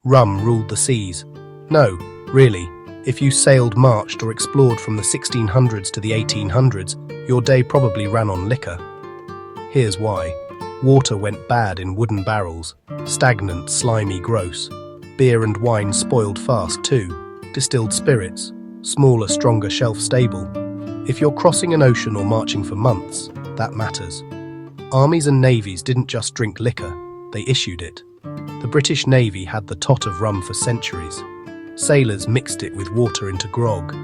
Rum ruled the seas. No, really, if you sailed, marched, or explored from the 1600s to the 1800s, your day probably ran on liquor. Here's why. Water went bad in wooden barrels, stagnant, slimy, gross. Beer and wine spoiled fast too. Distilled spirits, smaller, stronger, shelf-stable. If you're crossing an ocean or marching for months, that matters. Armies and navies didn't just drink liquor, they issued it. The British Navy had the tot of rum for centuries. Sailors mixed it with water into grog,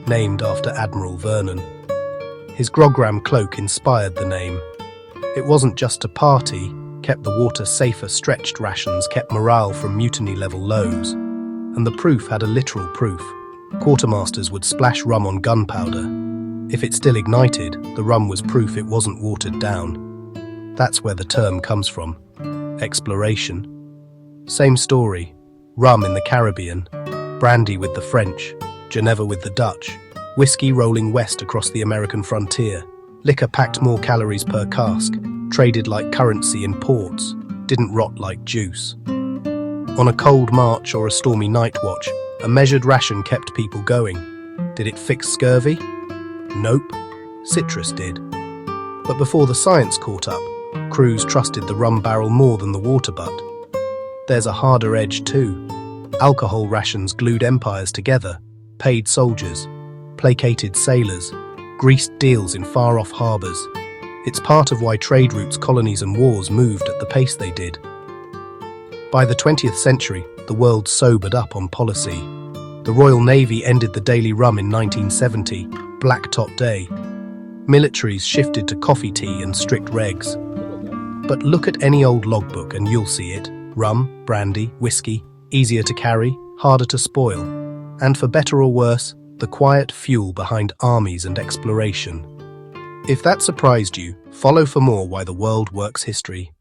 named after Admiral Vernon. His grogram cloak inspired the name. It wasn't just a party, kept the water safer, stretched rations, kept morale from mutiny-level lows. And the proof had a literal proof. Quartermasters would splash rum on gunpowder. If it still ignited, the rum was proof it wasn't watered down. That's where the term comes from. Exploration. Same story. Rum in the Caribbean, brandy with the French, Geneva with the Dutch, whiskey rolling west across the American frontier. Liquor packed more calories per cask, traded like currency in ports, didn't rot like juice. On a cold march or a stormy night watch, a measured ration kept people going. Did it fix scurvy? Nope. Citrus did. But before the science caught up, crews trusted the rum barrel more than the water butt. There's a harder edge too. Alcohol rations glued empires together, paid soldiers, placated sailors, greased deals in far-off harbours. It's part of why trade routes, colonies and wars moved at the pace they did. By the 20th century, the world sobered up on policy. The Royal Navy ended the daily rum in 1970, Blacktop Day. Militaries shifted to coffee, tea and strict regs. But look at any old logbook and you'll see it. Rum, brandy, whiskey, easier to carry, harder to spoil. And for better or worse, the quiet fuel behind armies and exploration. If that surprised you, follow for more Why the World Works history.